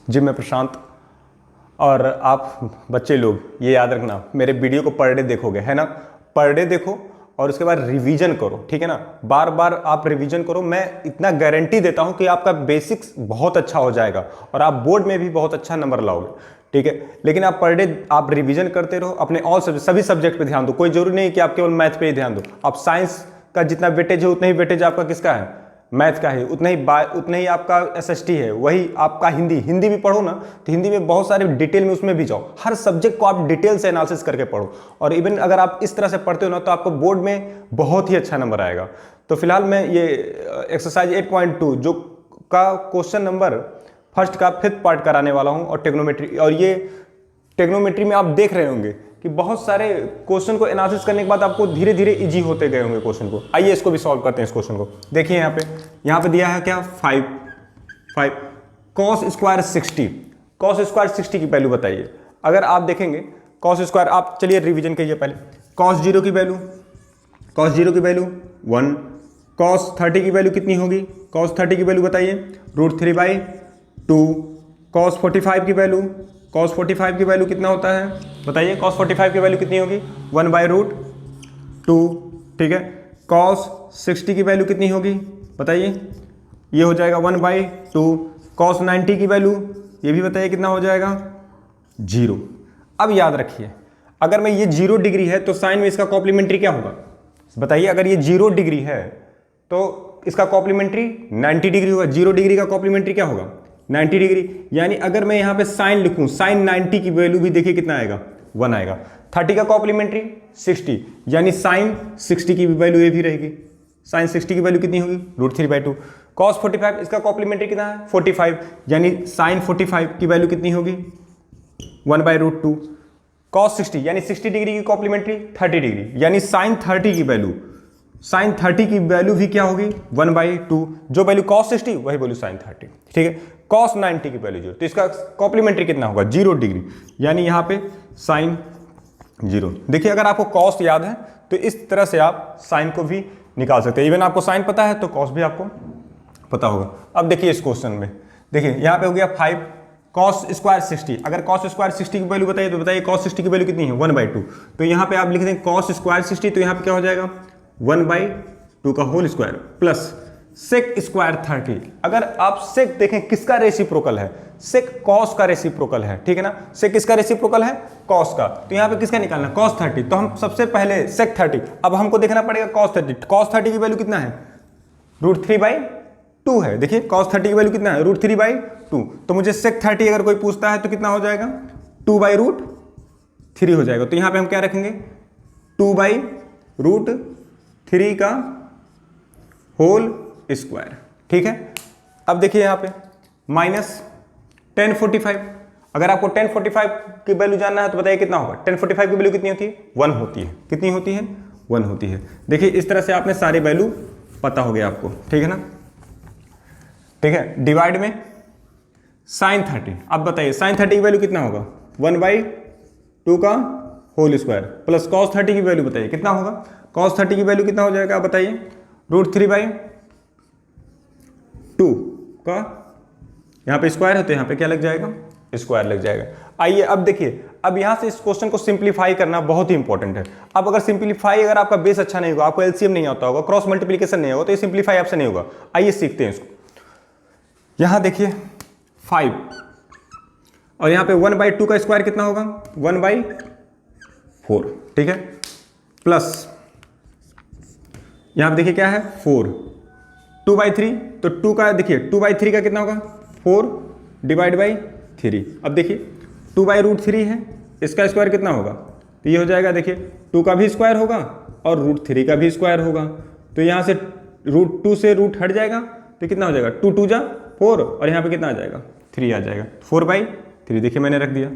जी मैं प्रशांत। और आप बच्चे लोग ये याद रखना, मेरे वीडियो को पर डे देखोगे है ना, पर डे देखो और उसके बाद रिवीजन करो, ठीक है ना। बार बार आप रिवीजन करो, मैं इतना गारंटी देता हूं कि आपका बेसिक्स बहुत अच्छा हो जाएगा और आप बोर्ड में भी बहुत अच्छा नंबर लाओगे, ठीक है। लेकिन आप पर डे आप रिवीजन करते रहो, अपने ऑल सब्जेक्ट सभी सब्जेक्ट पे ध्यान दो। कोई जरूरी नहीं कि आप केवल मैथ पे ही ध्यान दो। आप साइंस का जितना वेटेज है उतना ही वेटेज आपका किसका है, मैथ का है। उतना ही आपका एसएसटी है, वही आपका हिंदी भी पढ़ो ना, तो हिंदी में बहुत सारे डिटेल में उसमें भी जाओ। हर सब्जेक्ट को आप डिटेल से एनालिसिस करके पढ़ो और इवन अगर आप इस तरह से पढ़ते हो ना तो आपको बोर्ड में बहुत ही अच्छा नंबर आएगा। तो फिलहाल मैं ये एक्सरसाइज 8.2 जो का क्वेश्चन नंबर फर्स्ट का 5th पार्ट कराने वाला हूँ और टेक्नोमेट्री। और ये टेक्नोमेट्री में आप देख रहे होंगे कि बहुत सारे क्वेश्चन को एनालिसिस करने के बाद आपको धीरे धीरे इजी होते गए होंगे क्वेश्चन को। आइए इसको भी सॉल्व करते हैं। इस क्वेश्चन को देखिए, यहाँ पे दिया है क्या, 5 कॉस स्क्वायर 60। कॉस स्क्वायर 60 की वैल्यू बताइए। अगर आप देखेंगे कॉस स्क्वायर, आप चलिए रिवीजन कीजिए पहले। कॉस 0 की वैल्यू 1, कॉस 30 की वैल्यू कितनी होगी, कॉस 30 की वैल्यू बताइए, √3/2। कॉस 45 की वैल्यू, कॉस 45 की वैल्यू कितना होता है बताइए, कॉस 45 की वैल्यू कितनी होगी, 1/√2, ठीक है। कॉस 60 की वैल्यू कितनी होगी बताइए, ये हो जाएगा 1/2। कॉस 90 की वैल्यू ये भी बताइए कितना हो जाएगा, 0। अब याद रखिए, अगर मैं ये 0 डिग्री है तो साइन में इसका कॉम्प्लीमेंट्री क्या होगा बताइए। अगर ये 0 डिग्री है तो इसका कॉम्प्लीमेंट्री 90 डिग्री होगा। 0 डिग्री का कॉम्प्लीमेंट्री क्या होगा, 90 डिग्री। यानी अगर मैं यहाँ पे साइन लिखूं, साइन 90 की वैल्यू भी देखिए कितना आएगा, 1 आएगा। 30 का कॉम्प्लीमेंट्री 60, यानी साइन 60 की भी वैल्यू ये भी रहेगी। साइन 60 की वैल्यू कितनी होगी, √3/2। कॉस 45 इसका कॉम्प्लीमेंट्री कितना है, 45, यानी साइन 45 की वैल्यू कितनी होगी, 1/√2। कॉस 60 यानी 60 डिग्री की कॉम्प्लीमेंट्री 30 डिग्री, यानी साइन 30 की वैल्यू, साइन 30 की वैल्यू भी क्या होगी, 1/2। जो वैल्यू कॉस 60 वही वैल्यू साइन 30, ठीक है। कॉस 90 की वैल्यू 0, तो इसका कॉम्प्लीमेंट्री कितना होगा, 0 डिग्री, यानी यहाँ पे साइन 0। देखिए अगर आपको कॉस याद है तो इस तरह से आप साइन को भी निकाल सकते हैं। इवन आपको साइन पता है तो कॉस भी आपको पता होगा। अब देखिए इस क्वेश्चन में, देखिए यहाँ पे हो गया 5 कॉस स्क्वायर 60। अगर कॉस स्क्वायर 60 की वैल्यू बताइए तो बताइए कॉस 60 की वैल्यू कितनी है, 1/2। तो यहाँ पे आप लिख दें कॉस स्क्वायर 60, तो यहाँ पे क्या हो जाएगा, 1/2 का whole square plus sec square 30। अगर आप सेक देखें किसका रेसिप्रोकल है, सेक कॉस का रेसिप्रोकल है, ठीक है ना। सेक किसका रेसिप्रोकल है, कॉस का। तो यहाँ पे किसका निकालना, cos 30। तो हम सबसे पहले सेक 30, अब हमको देखना पड़ेगा cos 30। cos 30 की वैल्यू कितना है, √3/2 है। देखिए cos 30 की वैल्यू कितना है, √3/2। तो मुझे सेक 30 अगर कोई पूछता है तो कितना हो जाएगा, 2/√3 हो जाएगा। तो यहाँ पे हम क्या रखेंगे, 2/√3 का होल स्क्वायर, ठीक है। अब देखिए यहाँ पे माइनस 1045। अगर आपको 1045 की वैल्यू जानना है तो बताइए कितना होगा, 1045 की वैल्यू कितनी होती है, 1 होती है। कितनी होती है, 1 होती है। देखिए इस तरह से आपने सारी वैल्यू पता हो गया आपको, ठीक है ना। ठीक है, डिवाइड में साइन 30। अब बताइए साइन 30 की वैल्यू कितना होगा, 1/2 का होल स्क्वायर प्लस cos 30 की वैल्यू बताइए कितना होगा। cos 30 की वैल्यू कितना हो जाएगा बताइए, √3/2 का, यहाँ पे स्क्वायर है तो यहाँ पे क्या लग जाएगा, स्क्वायर लग जाएगा। आइए अब देखिए, अब यहाँ से इस क्वेश्चन को सिंप्लीफाई करना बहुत ही इंपॉर्टेंट है। अब अगर सिंप्लीफाई, अगर आपका बेस अच्छा नहीं होगा, आपको एलसीएम नहीं आता होगा, क्रॉस मल्टीप्लीकेशन नहीं होगा, तो ये सिंप्लीफाई आपसे नहीं होगा। आइए सीखते हैं इसको। यहाँ देखिए 5 और यहाँ पे 1/2 का स्क्वायर कितना होगा, 1/4, ठीक है। प्लस यहाँ पे देखिए क्या है, 4, 2/3। तो 2 का देखिए 2/3 का कितना होगा, 4/3। अब देखिए 2/√3 है, इसका स्क्वायर कितना होगा, तो ये हो जाएगा, देखिए 2 का भी स्क्वायर होगा और √3 का भी स्क्वायर होगा। तो यहाँ से √2 से रूट हट जाएगा तो कितना हो जाएगा, 2 2 जा 4 और यहाँ पे कितना आ जाएगा, 3 आ जाएगा, 4/3। देखिए मैंने रख दिया।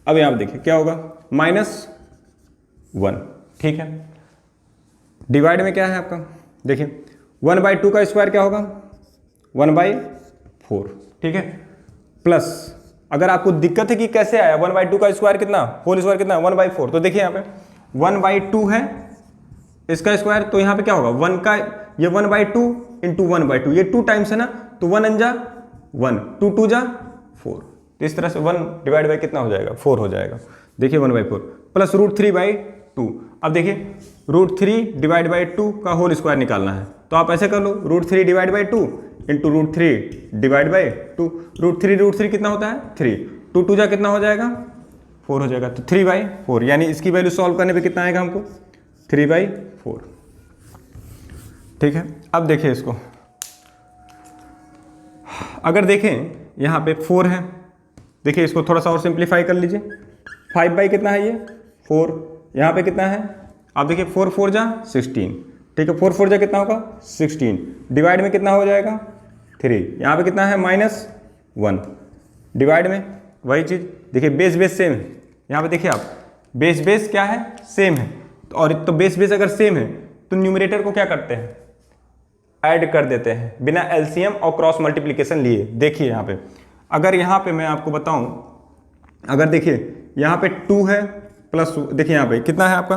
अब यहाँ पे देखिए क्या होगा, -1, ठीक है। डिवाइड में क्या है आपका, देखिए 1/2 का स्क्वायर क्या होगा, 1/4, ठीक है। प्लस अगर आपको दिक्कत है कि कैसे आया 1/2 का स्क्वायर कितना, होल स्क्वायर कितना, 1/4। तो देखिए यहाँ पे 1/2 है इसका स्क्वायर, तो यहाँ पे क्या होगा, 1 का ये 1/2 इंटू 1/2, ये 2 टाइम्स है ना, तो 1 1 जा 1, 2 2 जा 4। तो तो इस तरह से 1 डिवाइड बाई कितना हो जाएगा, 4 हो जाएगा। देखिए 1/4 प्लस √3/2। अब देखिए √3 डिवाइड बाई 2 का होल स्क्वायर निकालना है, तो आप ऐसे कर लो √3 divide by 2 into √3 divide by 2। √3 कितना होता है 3, 2 2 जा कितना हो जाएगा 4 हो जाएगा, तो 3/4 यानी इसकी वैल्यू सॉल्व करने पे कितना आएगा हमको 3/4। ठीक है, अब देखिए इसको, अगर देखें यहाँ पे 4 है, देखिए इसको थोड़ा सा और सिंप्लीफाई कर लीजिए। 5 कितना है ये 4, यहाँ पे कितना है आप देखिए 4 4 जा 16, ठीक है 4 4 जा कितना होगा 16, डिवाइड में कितना हो जाएगा 3, यहाँ पे कितना है -1, डिवाइड में वही चीज़ देखिए बेस सेम है, यहाँ पे देखिए आप बेस क्या है सेम है, और तो बेस अगर सेम है तो न्यूमरेटर को क्या करते हैं ऐड कर देते हैं बिना एलसीएम और क्रॉस मल्टीप्लिकेशन लिए। देखिए यहाँ पे अगर यहाँ पे मैं आपको बताऊं, अगर देखिए यहाँ पे 2 है प्लस देखिए यहाँ पे कितना है आपका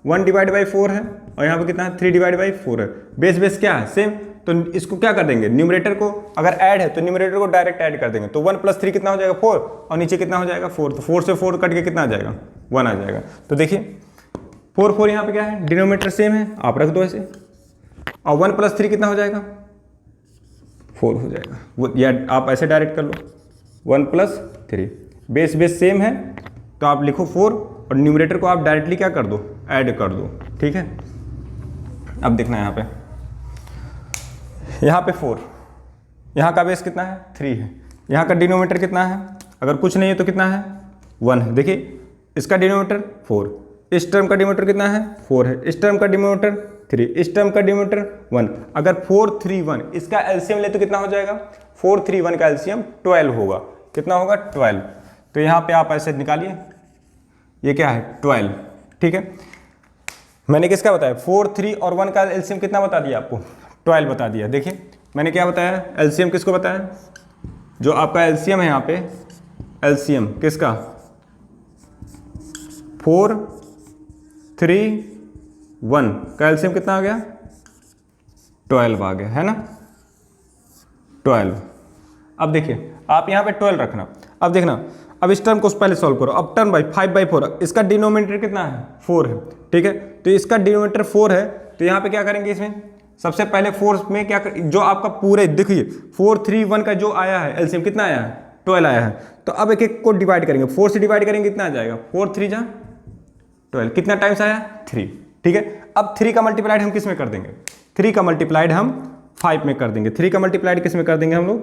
1 डिवाइड बाई 4 है, और यहाँ पे कितना है 3 डिवाइड बाई 4 है। बेस क्या है सेम, तो इसको क्या कर देंगे न्यूमरेटर को, अगर ऐड है तो न्यूमरेटर को डायरेक्ट ऐड कर देंगे, तो 1 + 3 कितना हो जाएगा 4, और नीचे कितना हो जाएगा 4, तो 4 से 4 कट के कितना आ जाएगा 1 आ जाएगा। तो देखिए 4 4 यहाँ पे क्या है डिनोमिनेटर सेम है, आप रख दो ऐसे, और 1 + 3 कितना हो जाएगा 4 हो जाएगा, वो या आप ऐसे डायरेक्ट कर लो 1 + 3, बेस सेम है तो आप लिखो 4 और न्यूमरेटर को आप डायरेक्टली क्या कर दो ऐड कर दो। ठीक है, अब देखना यहाँ पे 4, यहाँ का बेस कितना है 3 है, यहाँ का डिनोमिनेटर कितना है, अगर कुछ नहीं है तो कितना है 1 है। देखिए इसका डिनोमिनेटर 4, इस टर्म का डिनोमिनेटर कितना है 4 है, इस टर्म का डिनोमिनेटर 3, इस टर्म का डिनोमिनेटर 1, अगर 4 3 1 इसका एलसीएम ले तो कितना हो जाएगा 4 3 1 का एलसीएम 12 होगा, कितना होगा 12। तो यहाँ पे आप ऐसे निकालिए, ये क्या है 12। ठीक है, मैंने किसका बताया 4 3 और 1 का एलसीएम कितना बता दिया आपको 12 बता दिया। देखिए मैंने क्या बताया एलसीएम किसको बताया, जो आपका एलसीएम है यहाँ पे एलसीएम किसका 4 3 1 का एलसीएम कितना आ गया 12 आ गया है ना 12। अब देखिए आप यहाँ पे 12 रखना, अब देखना अब इस टर्म को पहले सॉल्व करो, अब टर्म बाई 5/4 इसका डिनोमिनेटर कितना है 4 है। ठीक है, तो इसका डिनोमिनेटर 4 है, तो यहाँ पे क्या करेंगे इसमें सबसे पहले 4 में क्या जो आपका पूरे देखिए 4 3 1 का जो आया है एलसीएम कितना आया है 12 आया है, तो अब एक एक को डिवाइड करेंगे, 4 से डिवाइड करेंगे कितना आ जाएगा 4 3 जा 12, कितना टाइम्स आया 3। ठीक है, अब 3 का मल्टीप्लाइड हम किस में कर देंगे 3 का मल्टीप्लाइड हम 5 में कर देंगे, 3 का मल्टीप्लाइड किस में कर देंगे हम लोग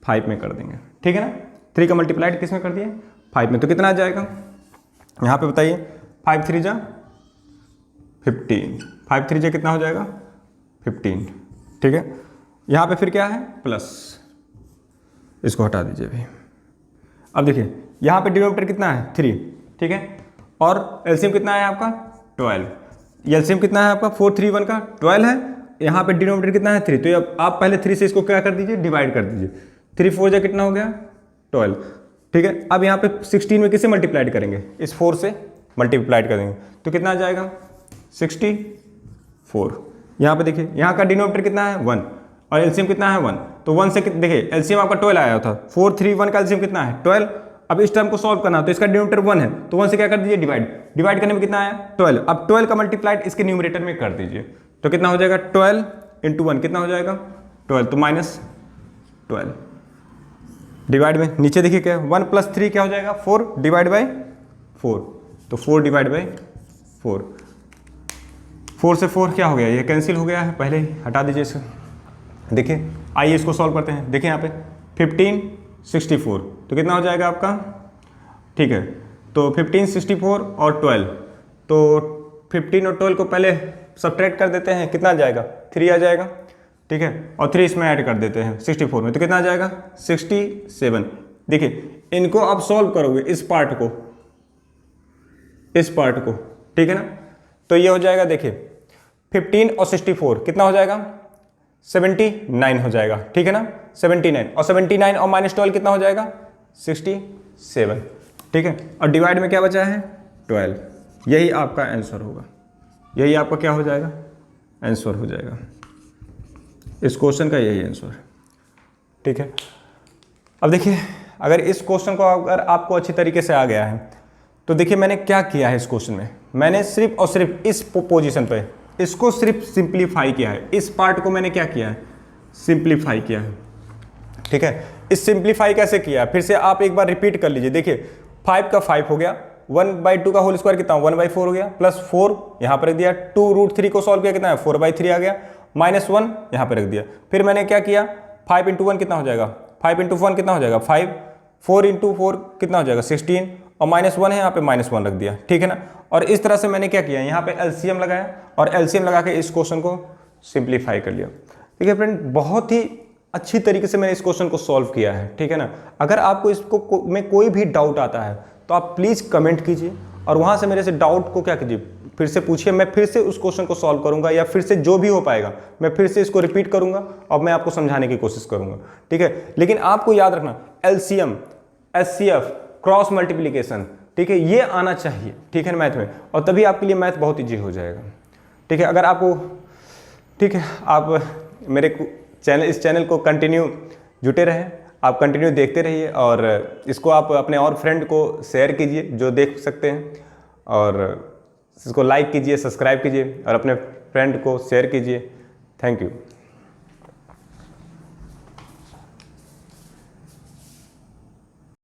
5 में कर देंगे। ठीक है ना, 3 का मल्टीप्लाइड किस में कर दिए 5 में, तो कितना आ जाएगा यहाँ पे बताइए 5 3 जा 15, 5 3 जा कितना हो जाएगा 15। ठीक है, यहाँ पे फिर क्या है प्लस, इसको हटा दीजिए भाई। अब देखिए यहाँ पे डिनोमिनेटर कितना है 3, ठीक है, और एलसीएम कितना है आपका 12, एलसीएम कितना है आपका 4 3 1 का 12 है, यहाँ पे डिनोमिनेटर कितना है 3, तो आप पहले 3 से इसको क्या कर दीजिए डिवाइड कर दीजिए, 3 4 जा कितना हो गया 12। ठीक है, अब यहाँ पे 16 में किसे मल्टीप्लाइड करेंगे इस 4 से मल्टीप्लाइड करेंगे, तो कितना आ जाएगा 64। यहाँ पे देखिए यहाँ का डिनोमिनेटर कितना है 1 और एलसीएम कितना है 1, तो 1 से देखिए एलसीएम आपका 12 आया था, 4 3 1 का एलसीएम कितना है 12। अब इस टर्म को सॉल्व करना तो इसका डिनोमिनेटर 1 है, तो 1 से क्या कर दीजिए डिवाइड करने में कितना आया 12। अब 12 का मल्टीप्लाइड इसके न्यूमरेटर में कर दीजिए, तो कितना हो जाएगा 12 × 1 कितना हो जाएगा 12, तो -12 डिवाइड में नीचे देखिए क्या 1 + 3 क्या हो जाएगा 4 डिवाइड बाई 4, तो 4 डिवाइड बाई 4, 4 से 4 क्या हो गया ये कैंसिल हो गया है, पहले ही हटा दीजिए इसको। देखिए आइए इसको सॉल्व करते हैं, देखिए यहाँ पे 15 64, तो कितना हो जाएगा आपका। ठीक है, तो 15 64 और 12, तो 15 और 12 को पहले सब्ट्रैक्ट कर देते हैं, कितना आ जाएगा 3 आ जाएगा। ठीक है, और 3 इसमें ऐड कर देते हैं 64 में, तो कितना आ जाएगा 67। देखिए इनको आप सॉल्व करोगे इस पार्ट को, ठीक है ना, तो ये हो जाएगा देखिए 15 और 64 कितना हो जाएगा 79 हो जाएगा। ठीक है ना, 79 और 79 और -12 कितना हो जाएगा 67। ठीक है, और डिवाइड में क्या बचा है 12, यही आपका आंसर होगा, यही आपका क्या हो जाएगा आंसर हो जाएगा, इस क्वेश्चन का यही आंसर है। ठीक है, अब देखिए अगर इस क्वेश्चन को अगर आपको अच्छी तरीके से आ गया है तो देखिए मैंने क्या किया है इस क्वेश्चन में, मैंने सिर्फ और सिर्फ इस पोजीशन पे इसको सिर्फ सिंप्लीफाई किया है, इस पार्ट को मैंने क्या किया है, सिंप्लीफाई किया है। ठीक है, इस सिंप्लीफाई कैसे किया, फिर से आप एक बार रिपीट कर लीजिए। देखिए 5 का 5 हो गया, 1/2 का होल स्क्वायर कितना, 1/4 हो गया, प्लस 4 यहाँ पर रख दिया, 2√3 को सॉल्व किया कितना है, 4/3 आ गया, -1 यहाँ पर रख दिया। फिर मैंने क्या किया, 5 × 1 कितना हो जाएगा, 5 × 1 कितना हो जाएगा 5, 4 × 4 कितना हो जाएगा 16, और -1 है यहाँ पे -1 रख दिया। ठीक है ना, और इस तरह से मैंने क्या किया, यहाँ पे एलसीएम लगाया और एलसीएम लगा के इस क्वेश्चन को सिंप्लीफाई कर लिया। ठीक है फ्रेंड, बहुत ही अच्छी तरीके से मैंने इस क्वेश्चन को सॉल्व किया है। ठीक है ना, अगर आपको इसको में कोई भी डाउट आता है तो आप प्लीज़ कमेंट कीजिए और वहाँ से मेरे से डाउट को क्या कीजिए, फिर से पूछिए, मैं फिर से उस क्वेश्चन को सॉल्व करूंगा, या फिर से जो भी हो पाएगा मैं फिर से इसको रिपीट करूंगा और मैं आपको समझाने की कोशिश करूंगा। ठीक है, लेकिन आपको याद रखना एलसीएम, एचसीएफ, क्रॉस मल्टीप्लिकेशन, ठीक है, ये आना चाहिए। ठीक है, मैथ में, और तभी आपके लिए मैथ बहुत ईजी हो जाएगा। ठीक है, अगर आपको, ठीक है, आप मेरे इस चैनल को कंटिन्यू जुटे रहें, आप कंटिन्यू देखते रहिए और इसको आप अपने और फ्रेंड को शेयर कीजिए जो देख सकते हैं, और इसको लाइक कीजिए, सब्सक्राइब कीजिए और अपने फ्रेंड को शेयर कीजिए। Thank you.